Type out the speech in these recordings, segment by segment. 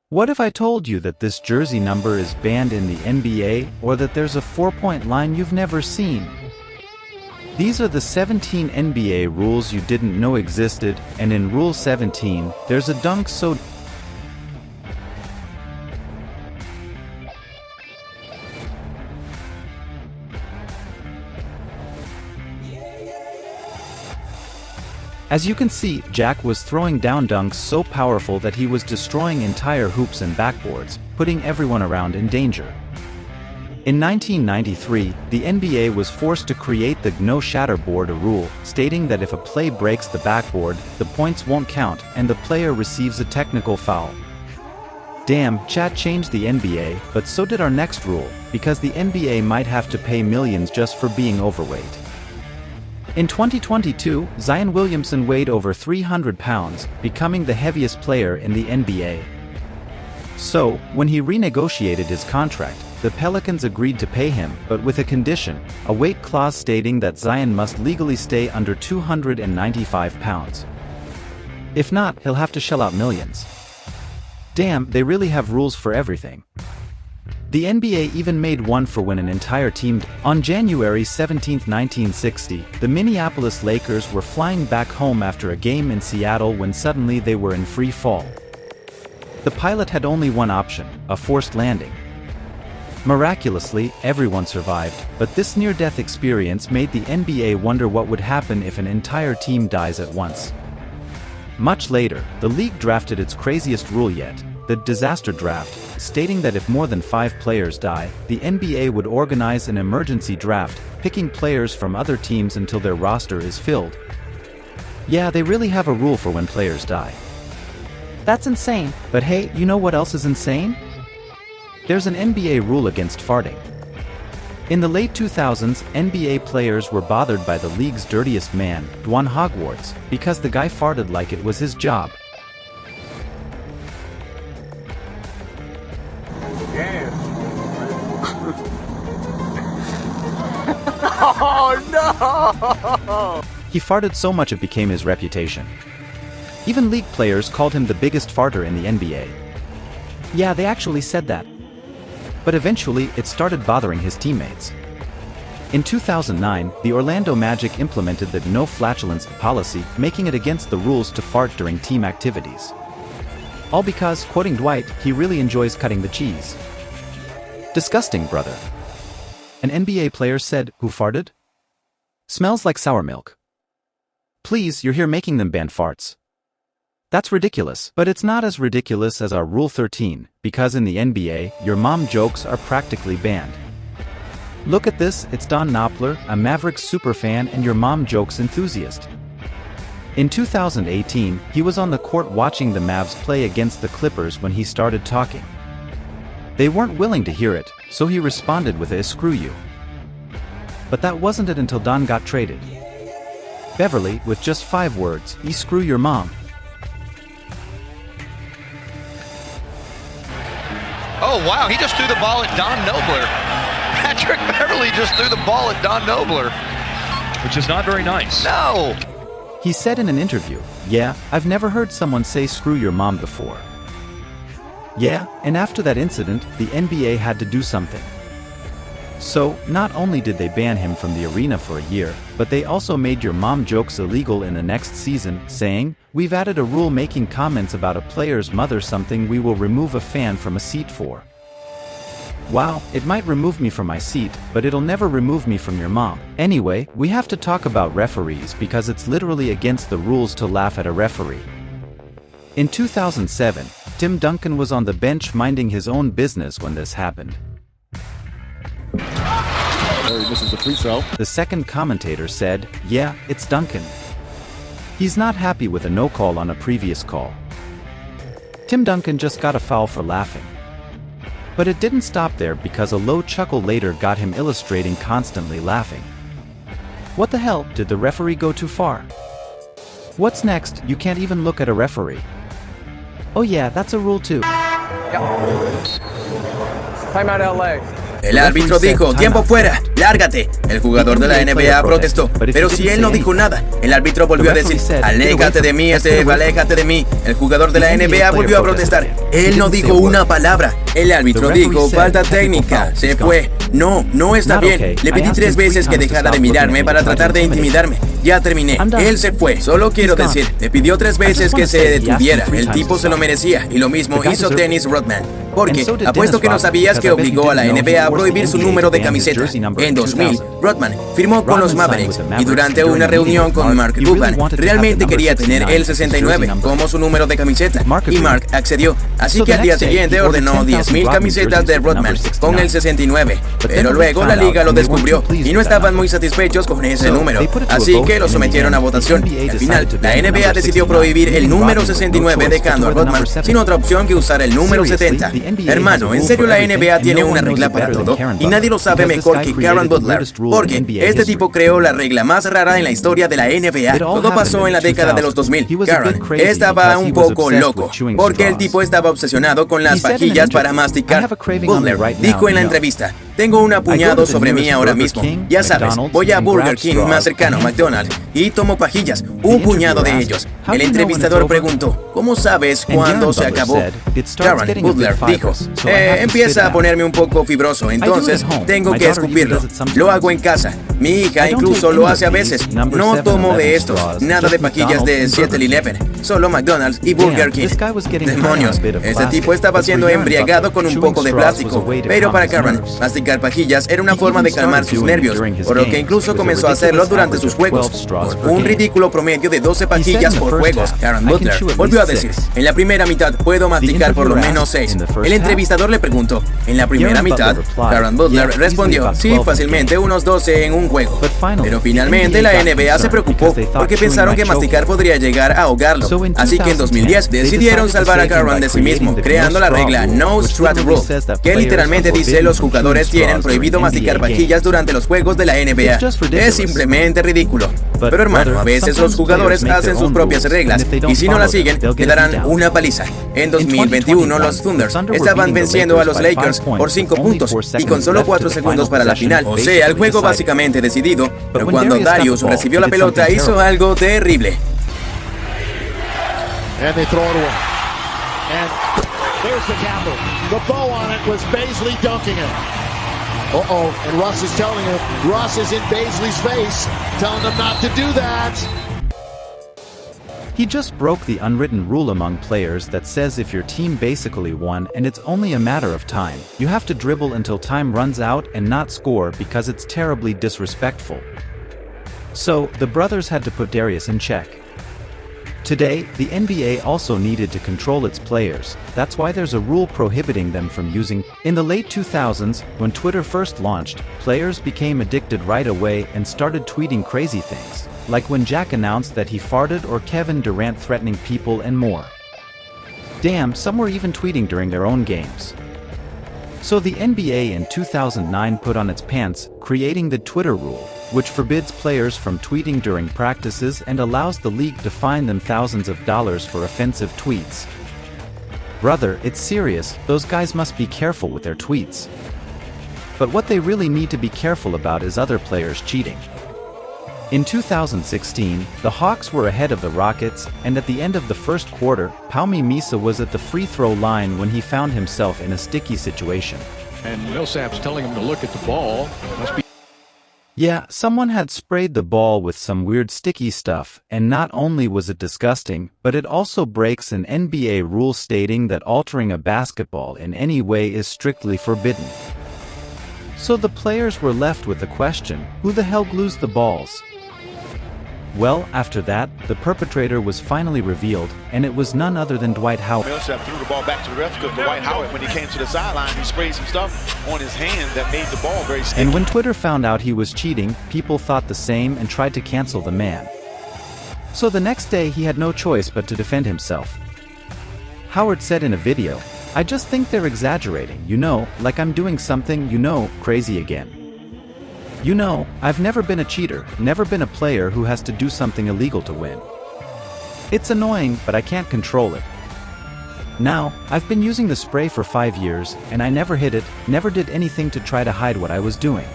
What if I told you that this jersey number is banned in the NBA, or that there's a 4-point line you've never seen? These are the 17 NBA rules you didn't know existed, and in Rule 17, there's a dunk so As you can see, Jack was throwing down dunks so powerful that he was destroying entire hoops and backboards, putting everyone around in danger. In 1993, the NBA was forced to create the no shatter board rule, stating that if a play breaks the backboard, the points won't count and the player receives a technical foul. Damn, chat changed the NBA, but so did our next rule, because the NBA might have to pay millions just for being overweight. In 2022, Zion Williamson weighed over 300 pounds, becoming the heaviest player in the NBA. So, when he renegotiated his contract, the Pelicans agreed to pay him, but with a condition, a weight clause stating that Zion must legally stay under 295 pounds. If not, he'll have to shell out millions. Damn, they really have rules for everything. The NBA even made one for when an entire team. On January 17, 1960, the Minneapolis Lakers were flying back home after a game in Seattle when suddenly they were in free fall. The pilot had only one option, a forced landing. Miraculously, everyone survived, but this near-death experience made the NBA wonder what would happen if an entire team dies at once. Much later, the league drafted its craziest rule yet, the disaster draft, stating that if more than 5 players die, the NBA would organize an emergency draft, picking players from other teams until their roster is filled. Yeah, they really have a rule for when players die. That's insane. But hey, you know what else is insane? There's an NBA rule against farting. In the late 2000s, NBA players were bothered by the league's dirtiest man, Dwan Hogwarts, because the guy farted like it was his job. Oh no! He farted so much it became his reputation. Even league players called him the biggest farter in the NBA. Yeah, they actually said that. But eventually, it started bothering his teammates. In 2009, the Orlando Magic implemented the no flatulence policy, making it against the rules to fart during team activities. All because, quoting Dwight, he really enjoys cutting the cheese. Disgusting, brother. An NBA player said, "Who farted? Smells like sour milk. Please, you're here making them ban farts." That's ridiculous, but it's not as ridiculous as our Rule 13, because in the NBA, your mom jokes are practically banned. Look at this, it's Don Knopfler, a Mavericks superfan and your mom jokes enthusiast. In 2018, he was on the court watching the Mavs play against the Clippers when he started talking. They weren't willing to hear it, so he responded with a "screw you." But that wasn't it until Don got traded. Beverly, with just 5 words, "screw your mom." Oh wow, he just threw the ball at Don Knobler. Patrick Beverly just threw the ball at Don Knobler. Which is not very nice. No! He said in an interview, "Yeah, I've never heard someone say screw your mom before." Yeah, and after that incident, the NBA had to do something. So, not only did they ban him from the arena for a year, but they also made your mom jokes illegal in the next season, saying, "We've added a rule making comments about a player's mother something we will remove a fan from a seat for." Wow, it might remove me from my seat, but it'll never remove me from your mom. Anyway, we have to talk about referees because it's literally against the rules to laugh at a referee. In 2007, Tim Duncan was on the bench minding his own business when this happened. There he misses the free throw. The second commentator said, "Yeah, it's Duncan. He's not happy with a no call on a previous call." Tim Duncan just got a foul for laughing. But it didn't stop there because a low chuckle later got him illustrating constantly laughing. What the hell, did the referee go too far? What's next? You can't even look at a referee. Oh yeah, that's a rule too. Timeout LA. El árbitro dijo, tiempo fuera, lárgate. El jugador de la NBA protestó, pero si él no dijo nada, el árbitro volvió a decir, aléjate de mí, Steph, aléjate de mí. El jugador de la NBA volvió a protestar. Él no dijo una palabra. El árbitro dijo, falta técnica, se fue. No está bien. Le pedí 3 veces que dejara de mirarme para tratar de intimidarme. Ya terminé. Él se fue. Solo quiero decir, le pidió 3 veces que se detuviera. El tipo se lo merecía. Y lo mismo hizo Dennis Rodman. Porque apuesto que no sabías que obligó a la NBA a prohibir su número de camiseta. En 2000, Rodman firmó con los Mavericks y durante una reunión con Mark Cuban realmente quería tener el 69 como su número de camiseta y Mark accedió. Así que al día siguiente ordenó 10,000 camisetas de Rodman con el 69. Pero luego la liga lo descubrió y no estaban muy satisfechos con ese número. Así que lo sometieron a votación. Al final, la NBA decidió prohibir el número 69 dejando a Rodman sin otra opción que usar el número 70. Hermano, en serio la NBA tiene una regla para todo y nadie lo sabe mejor que Karen Butler, porque este tipo creó la regla más rara en la historia de la NBA. Todo pasó en la década de los 2000. Karen estaba un poco loco, porque el tipo estaba obsesionado con las pajillas para masticar. Butler dijo en la entrevista, tengo un puñado sobre mí ahora mismo. Ya sabes, voy a Burger King más cercano, McDonald's, y tomo pajillas, un puñado de ellos. El entrevistador preguntó, ¿cómo sabes cuándo se acabó? Karen Butler dijo, empieza a ponerme un poco fibroso, entonces tengo que escupirlo. Lo hago en casa. Mi hija incluso lo hace a veces. No tomo de estos, nada de pajillas de 7-Eleven, solo McDonald's y Burger King. Demonios, este tipo estaba siendo embriagado con un poco de plástico, pero para Karen, masticar pajillas era una forma de calmar sus nervios, por lo que incluso comenzó a hacerlo durante sus juegos, por un ridículo promedio de 12 pajillas por juegos. Karen Butler volvió a decir, en la primera mitad puedo masticar por lo menos 6. El entrevistador le preguntó, ¿en la primera mitad? Karen Butler respondió, sí, fácilmente unos 12 en un juego. Pero finalmente la NBA se preocupó porque pensaron que masticar podría llegar a ahogarlo. Así que en 2010 decidieron salvar a Karen de sí mismo, creando la regla No Strat Rule, que literalmente dice los jugadores tienen prohibido masticar pajillas durante los juegos de la NBA. Es simplemente ridículo. Pero hermano, a veces los jugadores hacen sus propias reglas y si no las siguen, le darán una paliza. En 2021 los Thunders estaban venciendo a los Lakers por 5 puntos y con solo 4 segundos para la final. O sea, el juego básicamente decidido, pero cuando Darius recibió la pelota hizo algo terrible. And they throw it away. And there's the gamble. The bow on it was Baisley dunking it. Uh-oh, and Russ is telling him, Russ is in Baisley's face, telling him not to do that. He just broke the unwritten rule among players that says if your team basically won and it's only a matter of time, you have to dribble until time runs out and not score because it's terribly disrespectful. So, the brothers had to put Darius in check. Today, the NBA also needed to control its players. That's why there's a rule prohibiting them from using. In the late 2000s, when Twitter first launched, players became addicted right away and started tweeting crazy things, like when Jack announced that he farted or Kevin Durant threatening people and more. Damn, some were even tweeting during their own games. So the NBA in 2009 put on its pants, creating the Twitter rule, which forbids players from tweeting during practices and allows the league to fine them thousands of dollars for offensive tweets. Brother, it's serious, those guys must be careful with their tweets. But what they really need to be careful about is other players cheating. In 2016, the Hawks were ahead of the Rockets, and at the end of the first quarter, Pau Misa was at the free throw line when he found himself in a sticky situation. And Millsap's telling him to look at the ball. Must be. Yeah, someone had sprayed the ball with some weird sticky stuff, and not only was it disgusting, but it also breaks an NBA rule stating that altering a basketball in any way is strictly forbidden. So the players were left with the question, who the hell glues the balls? Well, after that, the perpetrator was finally revealed, and it was none other than Dwight Howard. Millsap threw the ball back to the refs because Dwight Howard, when he came to the sideline, he sprayed some stuff on his hand that made the ball very sticky. And when Twitter found out he was cheating, people thought the same and tried to cancel the man. So the next day he had no choice but to defend himself. Howard said in a video, "I just think they're exaggerating, you know, like I'm doing something, you know, crazy again. You know, I've never been a cheater, never been a player who has to do something illegal to win. It's annoying, but I can't control it." Now, I've been using the spray for 5 years, and I never hit it, never did anything to try to hide what I was doing.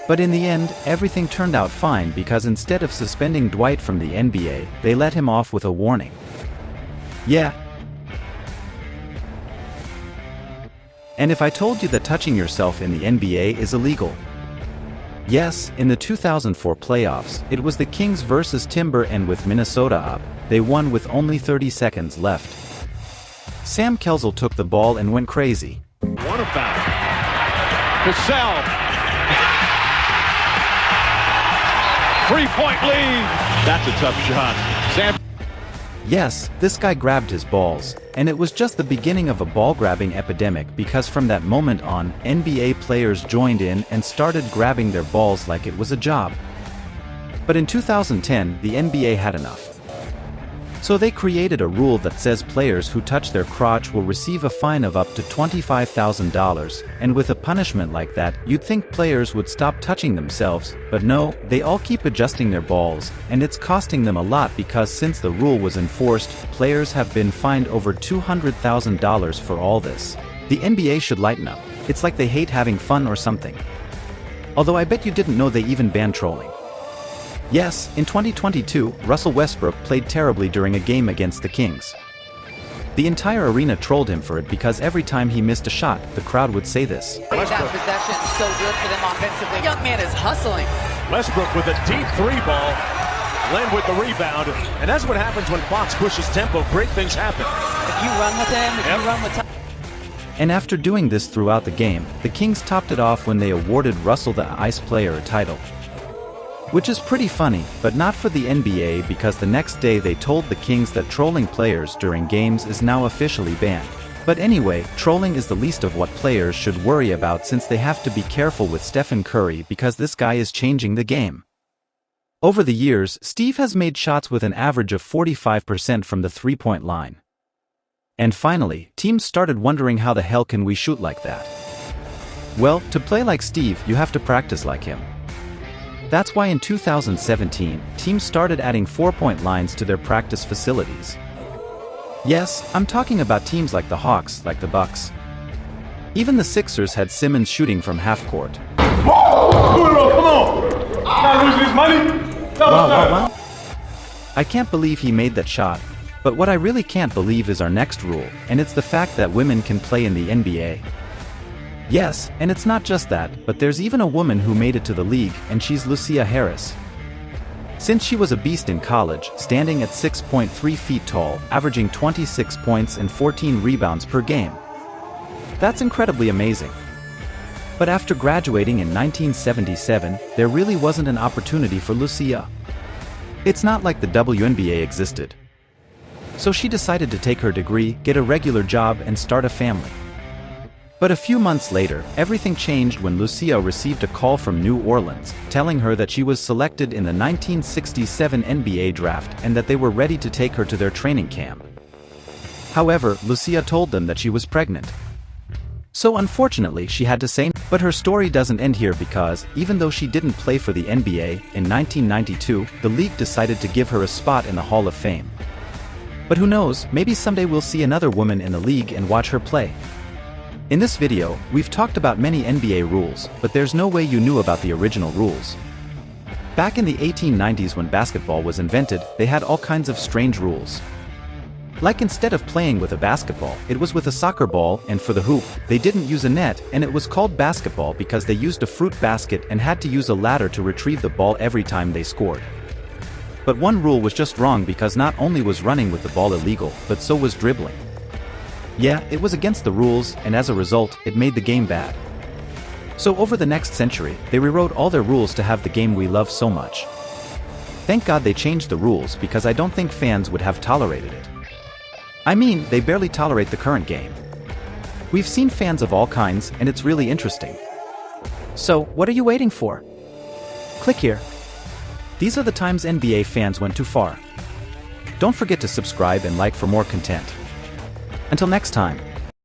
But in the end, everything turned out fine because instead of suspending Dwight from the NBA, they let him off with a warning. Yeah. And if I told you that touching yourself in the NBA is illegal? Yes, in the 2004 playoffs, it was the Kings versus Timber, and with Minnesota up, they won with only 30 seconds left. Sam Kelsel took the ball and went crazy. One about Cassell. 3-point lead. That's a tough shot. Sam. Yes, this guy grabbed his balls, and it was just the beginning of a ball-grabbing epidemic because from that moment on, NBA players joined in and started grabbing their balls like it was a job. But in 2010, the NBA had enough. So they created a rule that says players who touch their crotch will receive a fine of up to $25,000, and with a punishment like that, you'd think players would stop touching themselves, but no, they all keep adjusting their balls, and it's costing them a lot because since the rule was enforced, players have been fined over $200,000 for all this. The NBA should lighten up. It's like they hate having fun or something. Although I bet you didn't know they even banned trolling. Yes, in 2022, Russell Westbrook played terribly during a game against the Kings. The entire arena trolled him for it because every time he missed a shot, the crowd would say this. That possession is so good for them offensively. Young man is hustling. Westbrook with a deep three ball. Len with the rebound. And that's what happens when Fox pushes tempo. Great things happen. If you run with him, if you run with time. And after doing this throughout the game, the Kings topped it off when they awarded Russell the Ice Player a title. Which is pretty funny, but not for the NBA because the next day they told the Kings that trolling players during games is now officially banned. But anyway, trolling is the least of what players should worry about since they have to be careful with Stephen Curry because this guy is changing the game. Over the years, Steve has made shots with an average of 45% from the three-point line. And finally, teams started wondering how the hell can we shoot like that? Well, to play like Steve, you have to practice like him. That's why in 2017, teams started adding 4-point lines to their practice facilities. Yes, I'm talking about teams like the Hawks, like the Bucks. Even the Sixers had Simmons shooting from half court. Wow. I can't believe he made that shot. But what I really can't believe is our next rule, and it's the fact that women can play in the NBA. Yes, and it's not just that, but there's even a woman who made it to the league, and she's Lucia Harris. Since she was a beast in college, standing at 6.3 feet tall, averaging 26 points and 14 rebounds per game. That's incredibly amazing. But after graduating in 1977, there really wasn't an opportunity for Lucia. It's not like the WNBA existed. So she decided to take her degree, get a regular job, and start a family. But a few months later, everything changed when Lucia received a call from New Orleans, telling her that she was selected in the 1967 NBA draft and that they were ready to take her to their training camp. However, Lucia told them that she was pregnant. So unfortunately, she had to say no. But her story doesn't end here because, even though she didn't play for the NBA, in 1992, the league decided to give her a spot in the Hall of Fame. But who knows, maybe someday we'll see another woman in the league and watch her play. In this video, we've talked about many NBA rules, but there's no way you knew about the original rules. Back in the 1890s when basketball was invented, they had all kinds of strange rules. Like instead of playing with a basketball, it was with a soccer ball, and for the hoop, they didn't use a net, and it was called basketball because they used a fruit basket and had to use a ladder to retrieve the ball every time they scored. But one rule was just wrong because not only was running with the ball illegal, but so was dribbling. Yeah, it was against the rules, and as a result, it made the game bad. So over the next century, they rewrote all their rules to have the game we love so much. Thank God they changed the rules because I don't think fans would have tolerated it. I mean, they barely tolerate the current game. We've seen fans of all kinds, and it's really interesting. So, what are you waiting for? Click here. These are the times NBA fans went too far. Don't forget to subscribe and like for more content. Until next time.